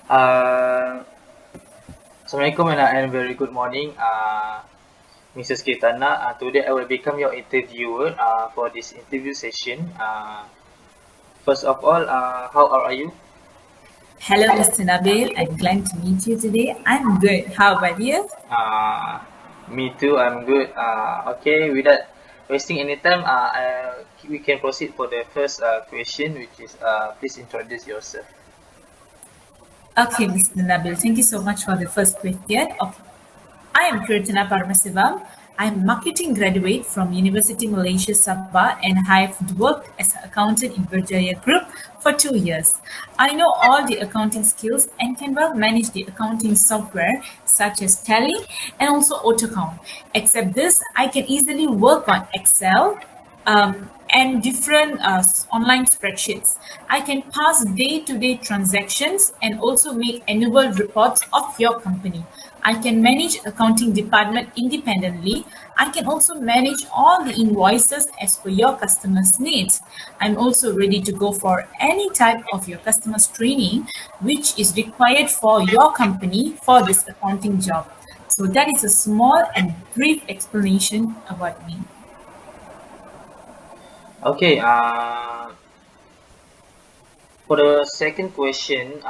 Uh, Assalamualaikum and very good morning, Mrs. Kitana. Today I will become your interviewer for this interview session. First of all, how are you? Hello, Mr. Nabil. I'm glad to meet you today. I'm good. How about you? Uh, Me too, I'm good. Okay, without wasting any time, we can proceed for the first question, which is please introduce yourself. Okay, Mr. Nabil. Thank you so much for the first question. Okay. I am Kirtana Paramasivam. I'm marketing graduate from University Malaysia Sabah and I've worked as an accountant in Berjaya Group for 2 years. I know all the accounting skills and can well manage the accounting software such as Tally and also AutoCount. Except this, I can easily work on Excel, and different online spreadsheets. I can pass day-to-day transactions and also make annual reports of your company. I can manage accounting department independently. I can also manage all the invoices as per your customers' needs. I'm also ready to go for any type of your customers' training which is required for your company for this accounting job. So that is a small and brief explanation about me. Okay, for the second question,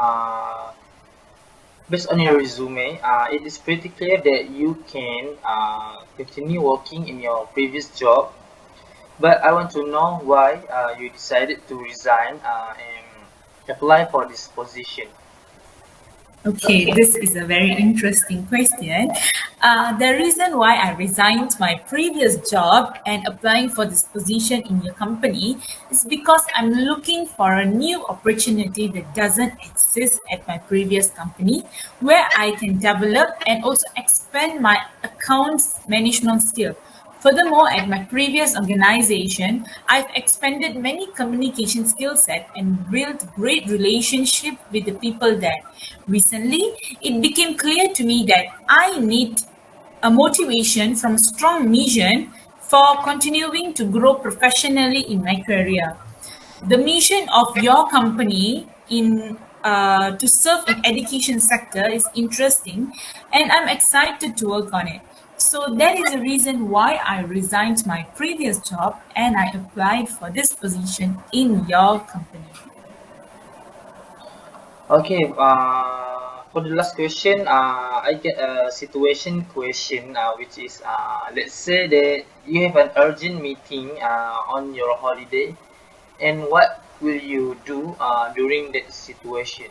based on your resume, it is pretty clear that you can continue working in your previous job. But I want to know why you decided to resign and apply for this position. Okay, this is a very interesting question. The reason why I resigned my previous job and applying for this position in your company is because I'm looking for a new opportunity that doesn't exist at my previous company where I can develop and also expand my accounts management skill. Furthermore, at my previous organization, I've expanded many communication skill set and built great relationship with the people there. Recently, it became clear to me that I need a motivation from strong mission for continuing to grow professionally in my career. The mission of your company in to serve in education sector is interesting and I'm excited to work on it. So that is the reason why I resigned my previous job and I applied for this position in your company. Okay, for the last question, I get a situation question, which is let's say that you have an urgent meeting on your holiday, and what will you do during that situation?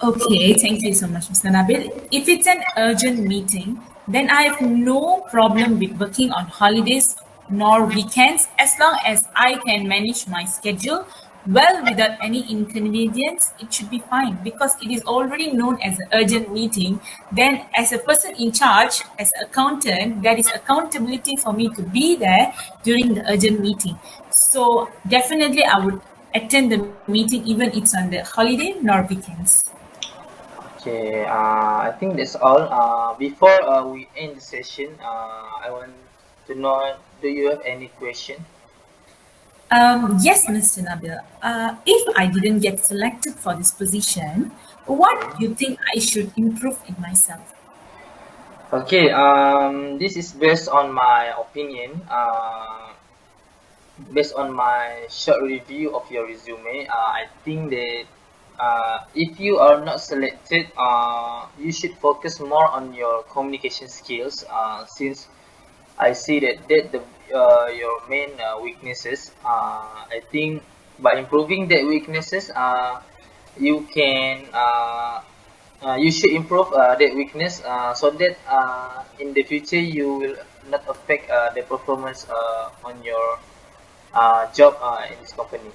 Okay, thank you so much, Mr. Nabil. If it's an urgent meeting, then I have no problem with working on holidays nor weekends as long as I can manage my schedule well without any inconvenience. It should be fine because it is already known as an urgent meeting. Then, as a person in charge, as an accountant, there is accountability for me to be there during the urgent meeting. So, definitely, I would attend the meeting even it's on the holiday nor weekends. Okay, I think that's all. Before we end the session, I want to know, do you have any question? Yes, Mr. Nabil. If I didn't get selected for this position, what do you think I should improve in myself? Okay, this is based on my opinion. Based on my short review of your resume, I think that if you are not selected, you should focus more on your communication skills. Since I see that the your main weaknesses. I think by improving that weaknesses, you can you should improve that weakness so that in the future you will not affect the performance on your job in this company.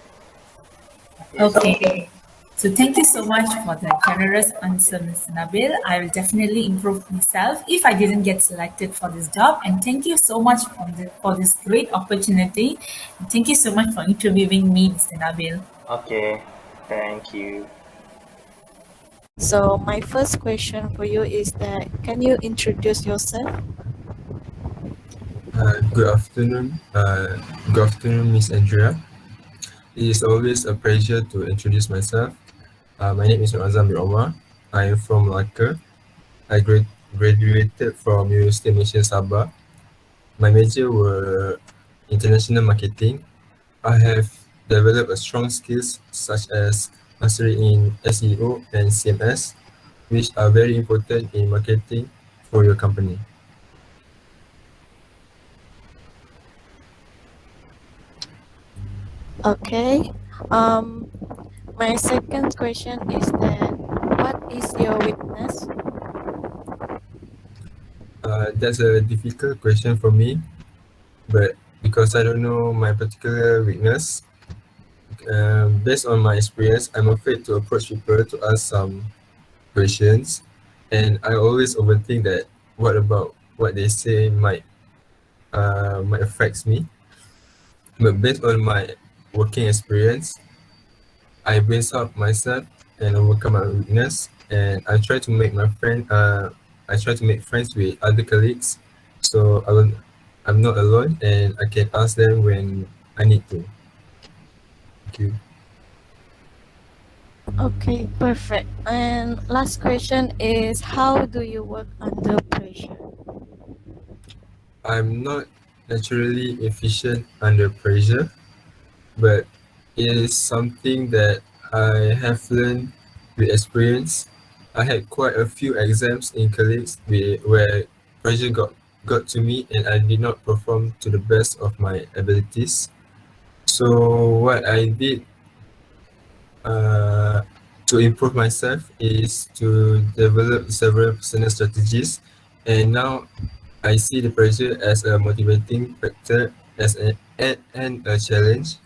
Okay, so Okay. So thank you so much for the generous answer, Mr. Nabil. I will definitely improve myself if I didn't get selected for this job. And thank you so much for this great opportunity. And thank you so much for interviewing me, Mr. Nabil. okay, thank you. So my first question for you is that can you introduce yourself? Good afternoon. Good afternoon, Miss Andrea. It is always a pleasure to introduce myself. My name is Azam bin Omar. I am from Malacca. I graduated from University of Malaysia Sabah. My major were international marketing. I have developed a strong skills such as mastery in SEO and CMS, which are very important in marketing for your company. Okay. My second question is that what is your weakness? That's a difficult question for me, but because I don't know my particular weakness, based on my experience, I'm afraid to approach people to ask some questions, and I always overthink that what about what they say might affects me. But based on my working experience, I brace up myself and overcome my weakness, and I try to make friends with other colleagues, so I'm not alone, and I can ask them when I need to. Thank you. Okay, perfect. And last question is how do you work under pressure? I'm not naturally efficient under pressure, but it is something that I have learned with experience. I had quite a few exams in colleagues where pressure got to me and I did not perform to the best of my abilities. So what I did uh, to improve myself is to develop several personal strategies, and now I see the pressure as a motivating factor as and a challenge.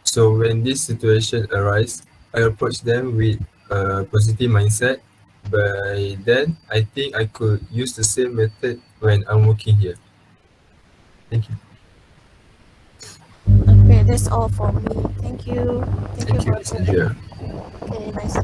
So when this situation arise, I approach them with a positive mindset. By then, I think I could use the same method when I'm working here. Thank you. Okay, that's all for me. Thank you. Thank you Thank you, for Miss sharing. Andrea. Okay, nice.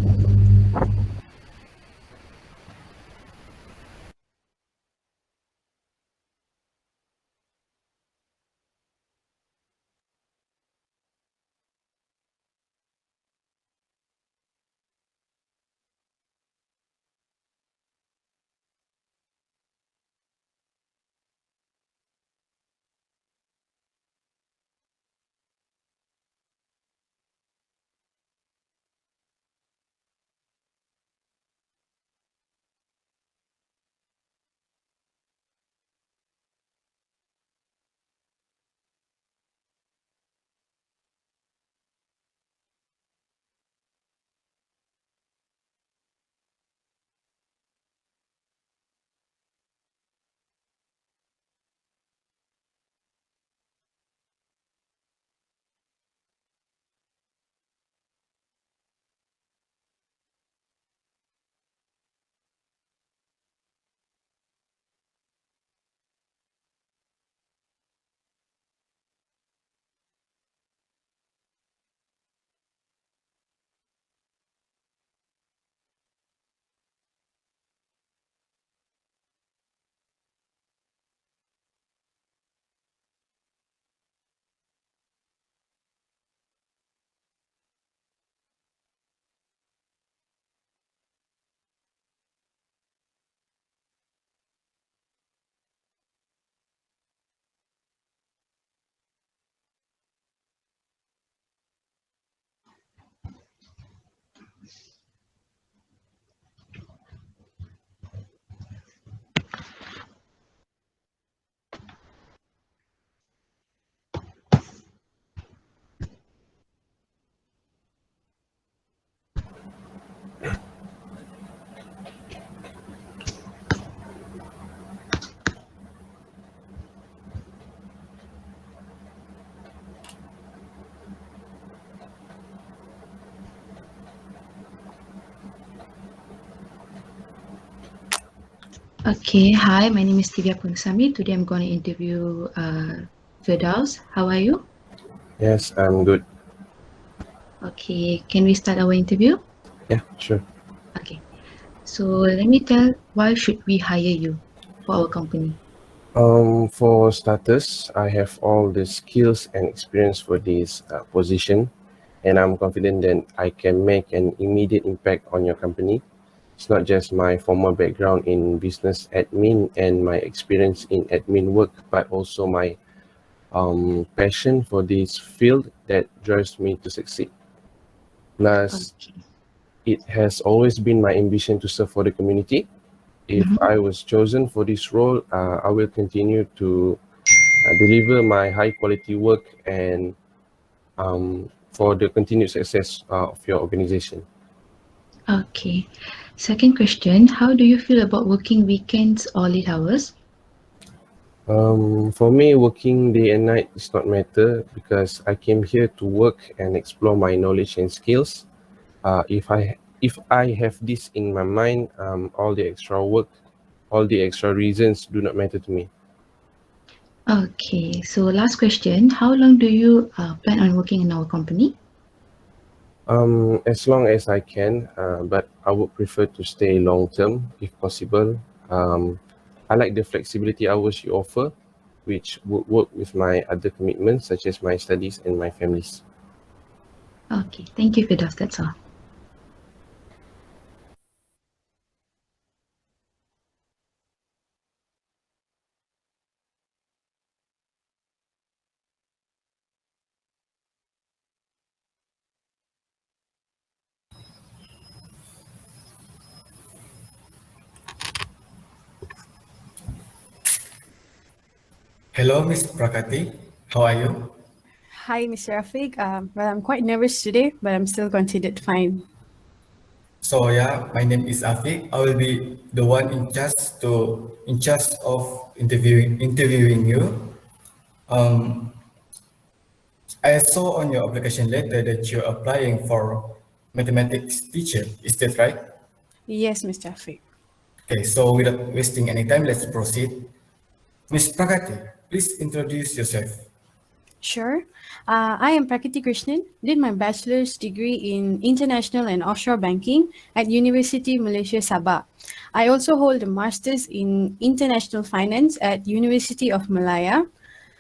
Okay, hi, my name is Divya Punsami. Today I'm going to interview Firdaus. How are you? Yes, I'm good. Okay, can we start our interview? Yeah, sure. Okay, so let me tell why should we hire you for our company? For starters, I have all the skills and experience for this position. and I'm confident that I can make an immediate impact on your company. It's not just my formal background in business admin and my experience in admin work, but also my passion for this field that drives me to succeed. Plus, Okay. it has always been my ambition to serve for the community. If I was chosen for this role, I will continue to deliver my high quality work and for the continued success of your organization. Okay. Second question, how do you feel about working weekends or late hours? For me, working day and night is not matter because I came here to work and explore my knowledge and skills. If I have this in my mind, all the extra work, all the extra reasons do not matter to me. Okay, so last question, how long do you plan on working in our company? As long as I can, but I would prefer to stay long term if possible. I like the flexibility hours you offer, which would work with my other commitments such as my studies and my families. Okay, thank you, Firdaus. That's all. Hello, Miss Prakati. How are you? Hi, Mr. Rafiq. Well, I'm quite nervous today, but I'm still considered fine. So yeah, my name is Afiq. I will be the one in charge of interviewing you. Um, I saw on your application letter that you're applying for mathematics teacher. Is that right? Yes, Mr. Rafiq. Okay, so without wasting any time, let's proceed. Miss Prakati, please introduce yourself. Sure. I am Prakriti Krishnan, did my bachelor's degree in international and offshore banking at University Malaysia Sabah. I also hold a master's in international finance at University of Malaya.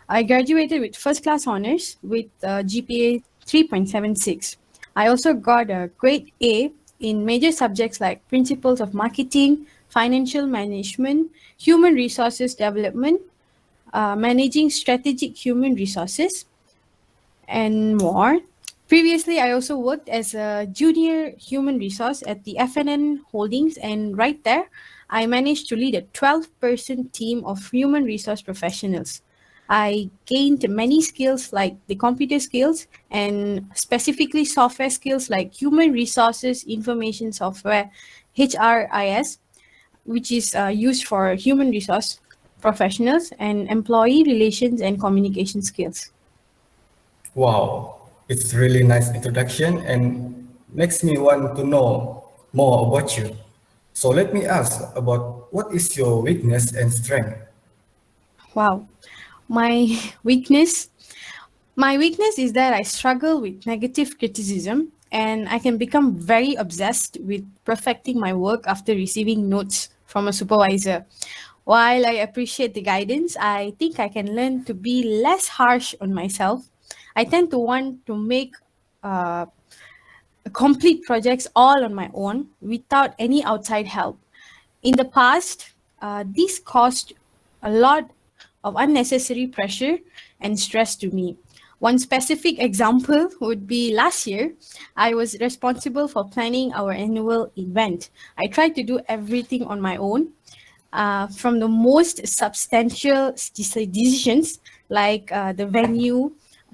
I graduated with first class honors with GPA 3.76. I also got a grade A in major subjects like principles of marketing, financial management, human resources development, managing strategic human resources, and more. Previously, I also worked as a junior human resource at the FNN Holdings, and right there, I managed to lead a 12-person team of human resource professionals. I gained many skills like the computer skills and specifically software skills like human resources information software, HRIS, which is used for human resource professionals, and employee relations and communication skills. Wow, it's really nice introduction and makes me want to know more about you. So let me ask about what is your weakness and strength? Wow. My weakness my weakness is that I struggle with negative criticism and I can become very obsessed with perfecting my work after receiving notes from a supervisor. While I appreciate the guidance, I think I can learn to be less harsh on myself. I tend to want to make uh, complete projects all on my own without any outside help. In the past, this caused a lot of unnecessary pressure and stress to me. One specific example would be last year, I was responsible for planning our annual event. I tried to do everything on my own, from the most substantial decisions like the venue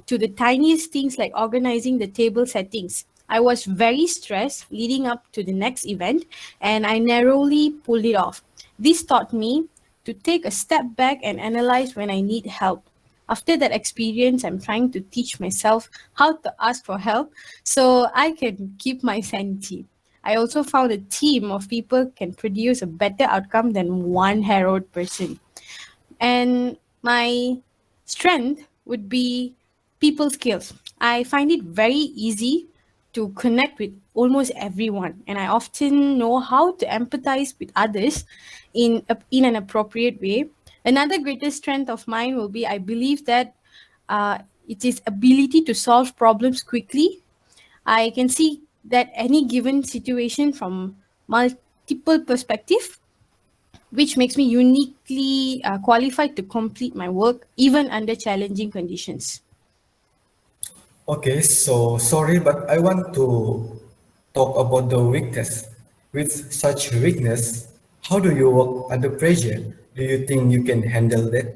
to the tiniest things like organizing the table settings. I was very stressed leading up to the next event and I narrowly pulled it off. This taught me to take a step back and analyze when I need help. After that experience, I'm trying to teach myself how to ask for help so I can keep my sanity. I also found a team of people can produce a better outcome than one heroic person. And my strength would be people skills. I find it very easy to connect with almost everyone, and I often know how to empathize with others in an appropriate way. Another greatest strength of mine will be I believe that it is ability to solve problems quickly I can see that any given situation from multiple perspective, which makes me uniquely qualified to complete my work even under challenging conditions. Okay, so sorry, but I want to talk about the weakness. With such weakness, how do you work under pressure? Do you think you can handle that?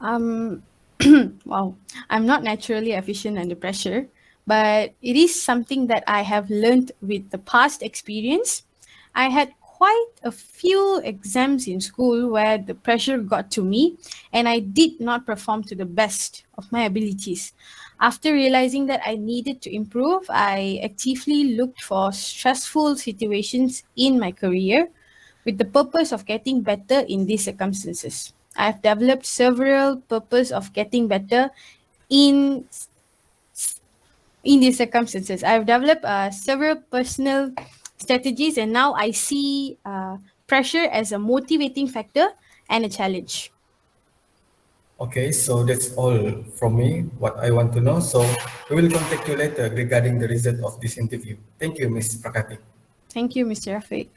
Um, wow, I'm not naturally efficient under pressure, but it is something that I have learned with the past experience. I had quite a few exams in school where the pressure got to me and I did not perform to the best of my abilities. After realizing that I needed to improve, I actively looked for stressful situations in my career with the purpose of getting better in these circumstances. I've developed several purpose of getting better in in these circumstances. I've developed several personal strategies, and now I see pressure as a motivating factor and a challenge. Okay, so that's all from me, what I want to know. So we will contact you later regarding the result of this interview. Thank you, Ms. Prakati. Thank you, Mr. Rafiq.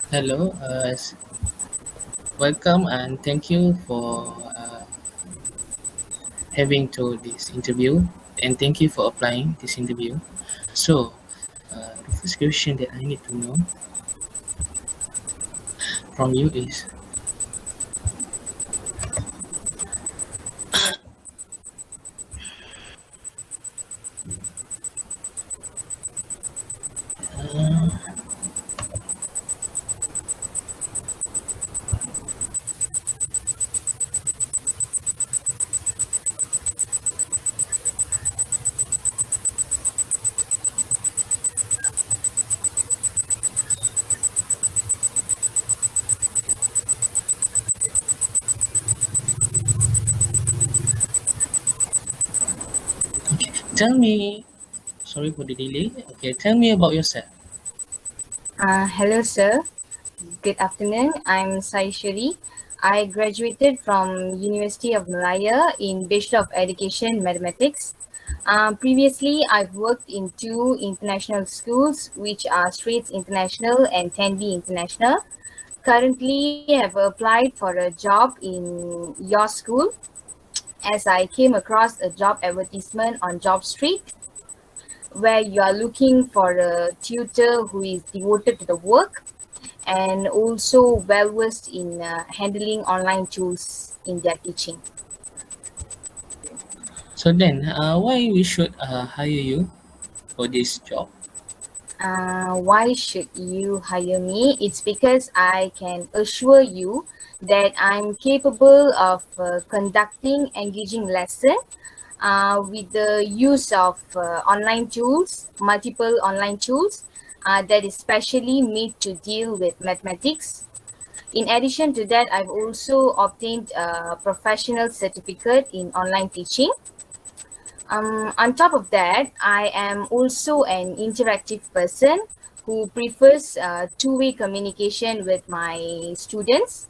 Hello, welcome and thank you for having to this interview, and thank you for applying this interview. So, the first question that I need to know from you is, uh, okay, tell me, sorry for the delay. Okay, tell me about yourself. Hello, sir. Good afternoon. I'm Saishri. I graduated from University of Malaya in Bachelor of Education Mathematics. Previously, I've worked in two international schools, which are Straits International and Tenby International. Currently, I've applied for a job in your school as I came across a job advertisement on JobStreet where you are looking for a tutor who is devoted to the work and also well versed in handling online tools in their teaching. So then, why we should hire you for this job? Why should you hire me? It's because I can assure you that I'm capable of conducting engaging lesson with the use of online tools, multiple online tools that is specially made to deal with mathematics. In addition to that, I've also obtained a professional certificate in online teaching. On top of that, I am also an interactive person who prefers two-way communication with my students,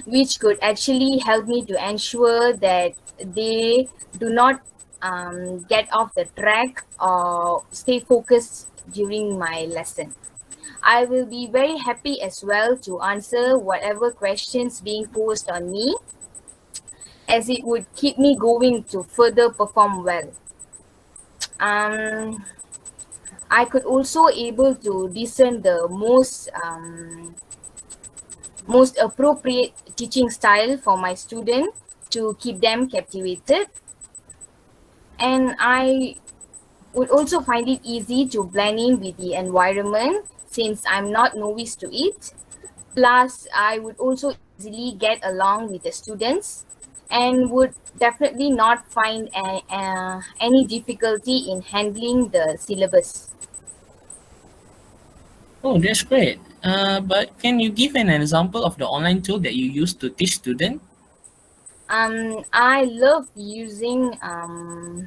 which could actually help me to ensure that they do not get off the track or stay focused during my lesson. I will be very happy as well to answer whatever questions being posed on me, as it would keep me going to further perform well. I could also able to discern the most appropriate teaching style for my student to keep them captivated. And I would also find it easy to blend in with the environment since I'm not novice to it. Plus, I would also easily get along with the students and would definitely not find any difficulty in handling the syllabus. Oh, that's great. But can you give an example of the online tool that you use to teach students? I love using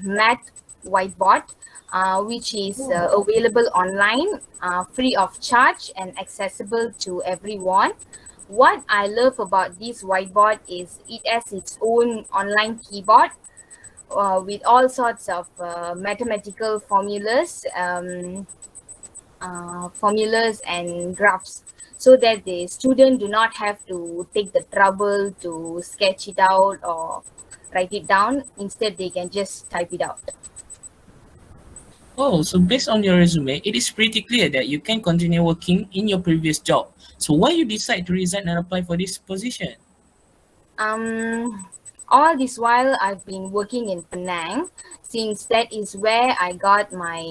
Math Whiteboard, which is available online, free of charge and accessible to everyone. What I love about this whiteboard is it has its own online keyboard with all sorts of mathematical formulas and graphs, so that the student do not have to take the trouble to sketch it out or write it down. Instead, they can just type it out. Oh, so based on your resume, it is pretty clear that you can continue working in your previous job. So why you decide to resign and apply for this position? All this while I've been working in Penang, since that is where I got my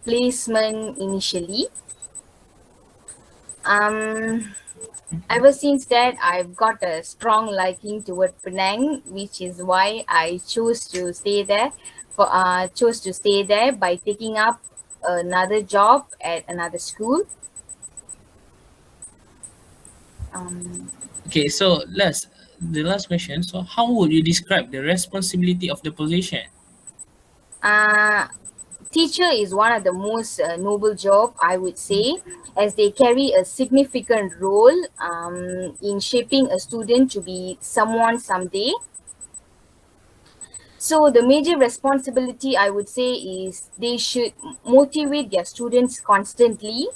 placement initially. Ever since that, I've got a strong liking toward Penang, which is why I chose to stay there. Chose to stay there by taking up another job at another school. Okay, so the last question. So how would you describe the responsibility of the position? Teacher is one of the most noble job, I would say, as they carry a significant role in shaping a student to be someone someday. So the major responsibility, I would say, is they should motivate their students constantly,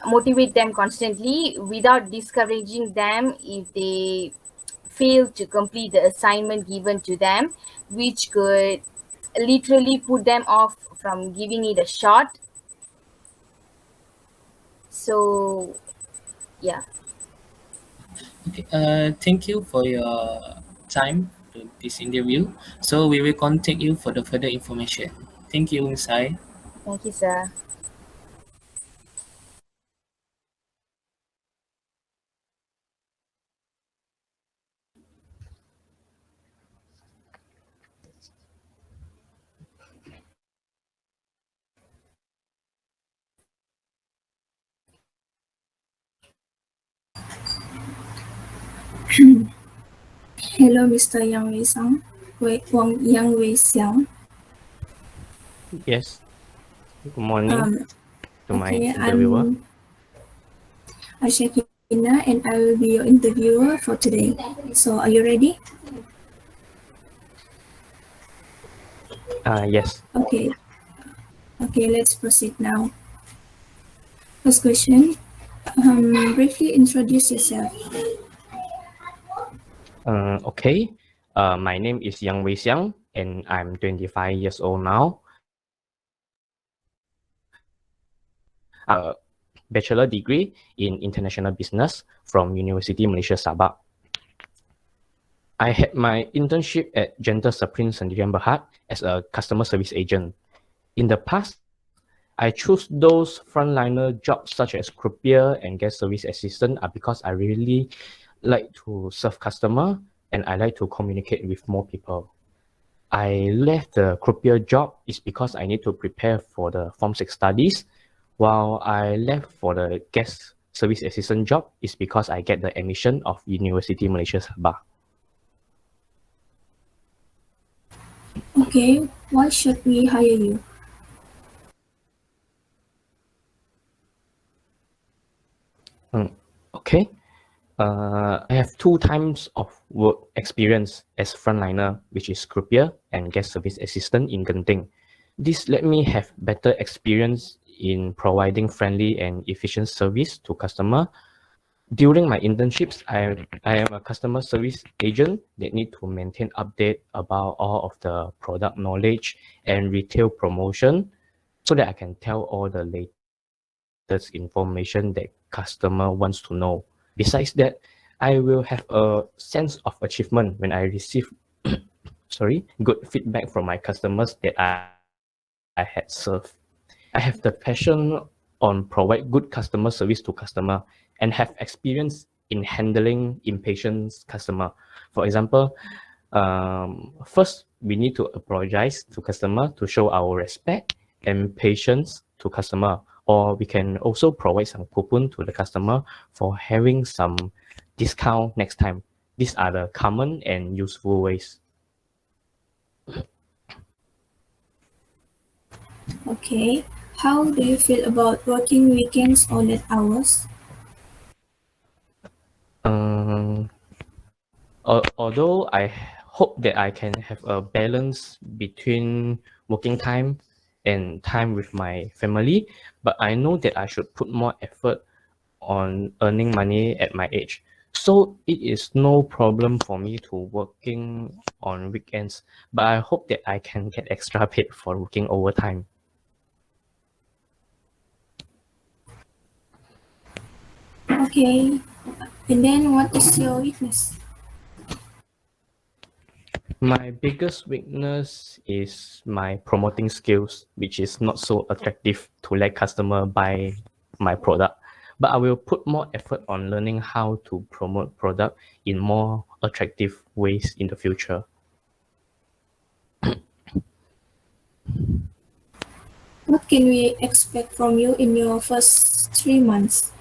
motivate them constantly without discouraging them if they fail to complete the assignment given to them, which could literally put them off from giving it a shot. So, yeah. Okay, thank you for your time to this interview. So we will contact you for the further information. Thank you, Insai. Thank you, sir. Hello, Mr. Yang Wei Sang. Yang Wei Xiang. Yes. Good morning to my Okay, interviewer. I'm Ashakina and I will be your interviewer for today. So, are you ready? Yes. Okay. Okay, let's proceed now. First question. Briefly introduce yourself. Okay. My name is Yang Wei Xiang and I'm 25 years old now. Bachelor degree in international business from University Malaysia Sabah. I had my internship at Gentle Supreme Sendirian Berhad as a customer service agent. In the past, I chose those frontliner jobs such as croupier and guest service assistant because I really like to serve customer and I like to communicate with more people. I left the croupier job is because I need to prepare for the Form 6 studies, while I left for the guest service assistant job is because I get the admission of University Malaysia Sabah. Okay, why should we hire you? Okay. I have 2 times of work experience as frontliner, which is croupier and guest service assistant in Genting. This let me have better experience in providing friendly and efficient service to customer. During my internships, I am a customer service agent that need to maintain update about all of the product knowledge and retail promotion so that I can tell all the latest information that customer wants to know. Besides that, I will have a sense of achievement when I receive good feedback from my customers that I had served. I have the passion on provide good customer service to customer and have experience in handling impatient customer. For example, first we need to apologize to customer to show our respect and patience to customer, or we can also provide some coupon to the customer for having some discount next time. These are the common and useful ways. Okay. How do you feel about working weekends or late hours? Although I hope that I can have a balance between working time and time with my family, but I know that I should put more effort on earning money at my age. So it is no problem for me to working on weekends, but I hope that I can get extra paid for working overtime. Okay. And then what is your weakness? My biggest weakness is my promoting skills, which is not so attractive to let customer buy my product. But I will put more effort on learning how to promote product in more attractive ways in the future. What can we expect from you in your first 3 months?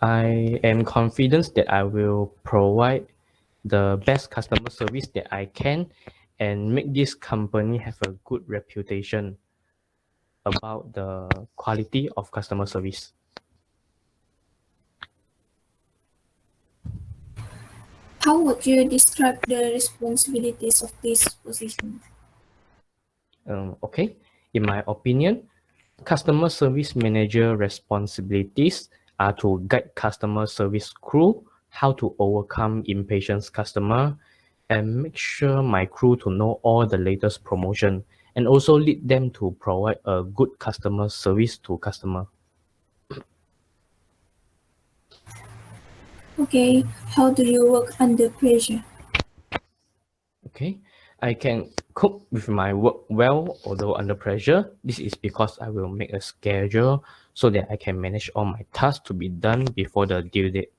I am confident that I will provide the best customer service that I can and make this company have a good reputation about the quality of customer service. How would you describe the responsibilities of this position? Okay, in my opinion, customer service manager responsibilities are to guide customer service crew how to overcome impatient customer and make sure my crew to know all the latest promotion and also lead them to provide a good customer service to customer. Okay, how do you work under pressure? Okay, I can cope with my work well, although under pressure. This is because I will make a schedule so that I can manage all my tasks to be done before the due date.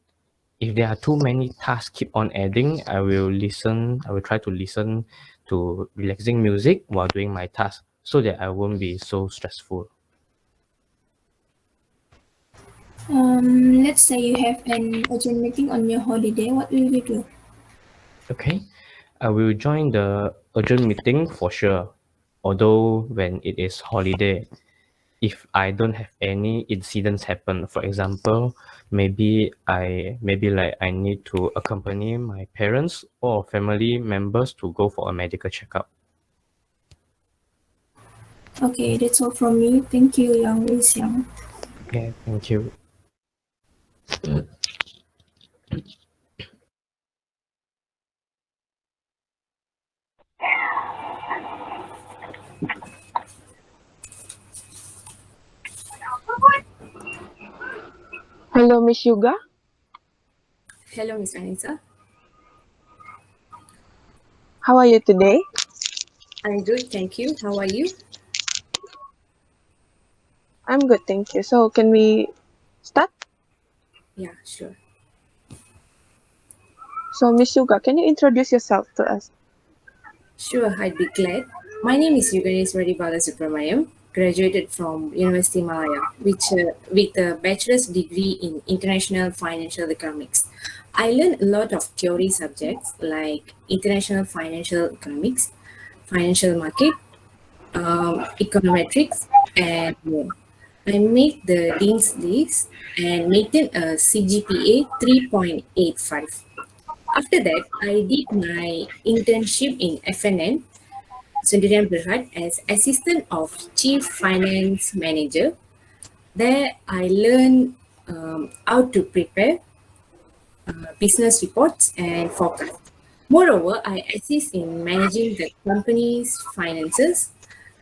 If there are too many tasks keep on adding, I will try to listen to relaxing music while doing my task so that I won't be so stressful. Let's say you have an urgent meeting on your holiday. What will you do? Okay, I will join the urgent meeting for sure. Although when it is holiday, if I don't have any incidents happen, for example, maybe I need to accompany my parents or family members to go for a medical checkup. Okay, that's all from me. Thank you, Yang Wei Xiang. Okay, thank you. Hello, Miss Yuga. Hello, Miss Anissa. How are you today? I'm good, thank you. How are you? I'm good, thank you. So, can we start? Yeah, sure. So, Miss Yuga, can you introduce yourself to us? Sure, I'd be glad. My name is Yuganeswari Balasubramaniam, graduated from University Malaya, with a bachelor's degree in International Financial Economics. I learned a lot of theory subjects like International Financial Economics, Financial Market, Econometrics, and more. I made the Dean's List and maintained a CGPA 3.85. After that, I did my internship in FNN, Sendirian Berhad, as Assistant of Chief Finance Manager. There, I learned how to prepare business reports and forecasts. Moreover, I assist in managing the company's finances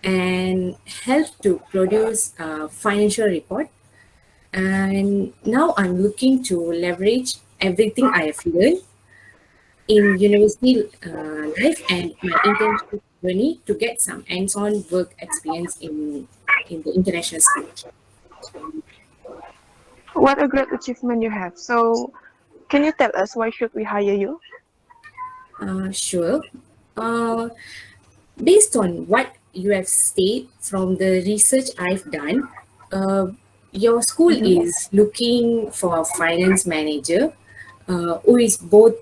and help to produce a financial report. And now I'm looking to leverage everything I have learned in university life and my internship journey to get some hands-on work experience in the international stage. What a great achievement you have. So, can you tell us why should we hire you? Sure. Based on what you have stated from the research I've done, your school is looking for a finance manager who is both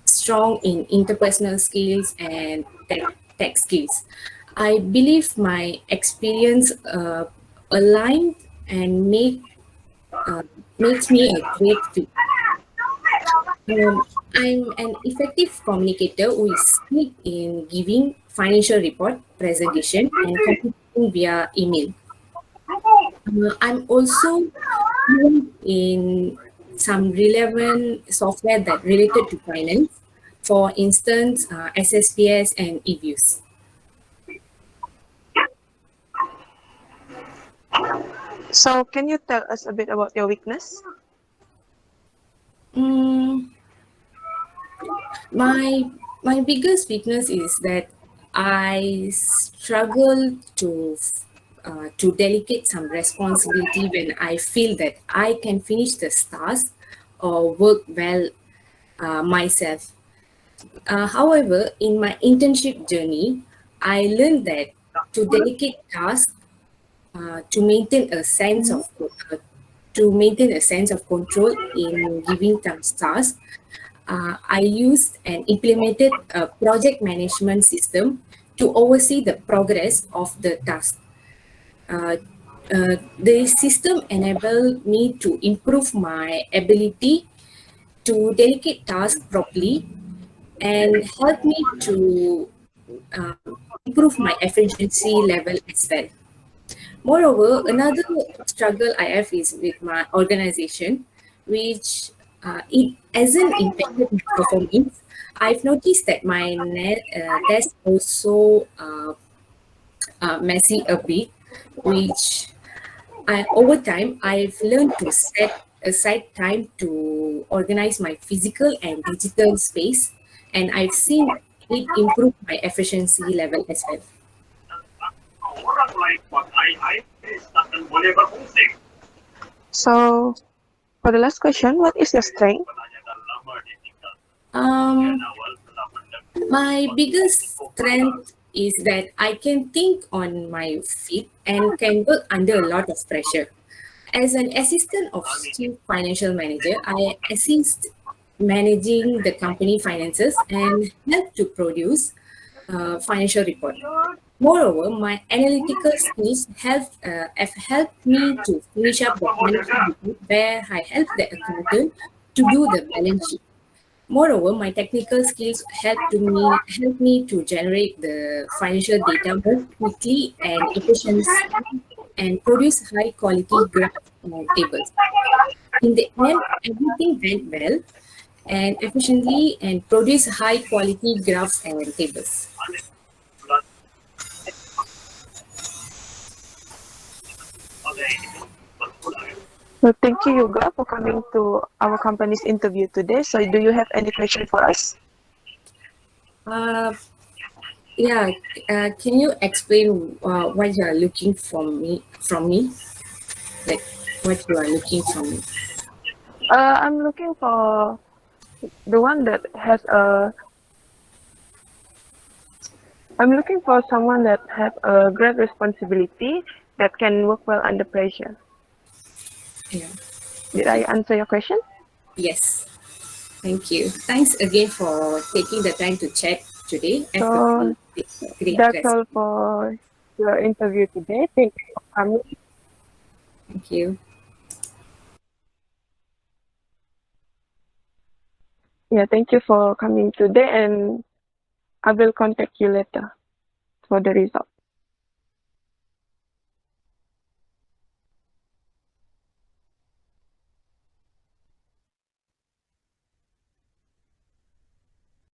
strong in interpersonal skills and tech skills. I believe my experience aligned and makes me a great fit. I'm an effective communicator who is skilled in giving financial report, presentation, and communicating via email. I'm also fluent in some relevant software that related to finance, for instance, SSPS and eViews. So, can you tell us a bit about your weakness? My biggest weakness is that I struggle to delegate some responsibility when I feel that I can finish the task or work well myself. However, in my internship journey, I learned that to delegate tasks to maintain a sense of control in giving tasks. I used and implemented a project management system to oversee the progress of the task. The system enabled me to improve my ability to delegate tasks properly and help me to improve my efficiency level as well. Moreover, another struggle I have is with my organization, which it hasn't impacted my performance. I've noticed that my desk also messy a bit, which over time I've learned to set aside time to organize my physical and digital space, and I've seen it improve my efficiency level as well. So, for the last question, what is your strength? My biggest strength is that I can think on my feet and can work under a lot of pressure. As an assistant of chief financial manager, I assist managing the company finances and help to produce financial report. Moreover, my analytical skills have helped me to finish up the financial report where I help the accountant to do the balance sheet. Moreover, my technical skills help me to generate the financial data more quickly and efficiently and produce high quality graphs and tables. In the end, everything went well and efficiently and produce high quality graphs and tables. Well, thank you, Yoga, for coming to our company's interview today. So, do you have any question for us? Yeah, can you explain what you are looking from me? Like what you are looking from me? I'm looking for the one that has a. I'm looking for someone that have a great responsibility that can work well under pressure. Yeah. Did I answer your question? Yes. Thank you. Thanks again for taking the time to chat today. So, that's all for your interview today. Thank you for coming. Thank you. Yeah, thank you for coming today, and I will contact you later for the result.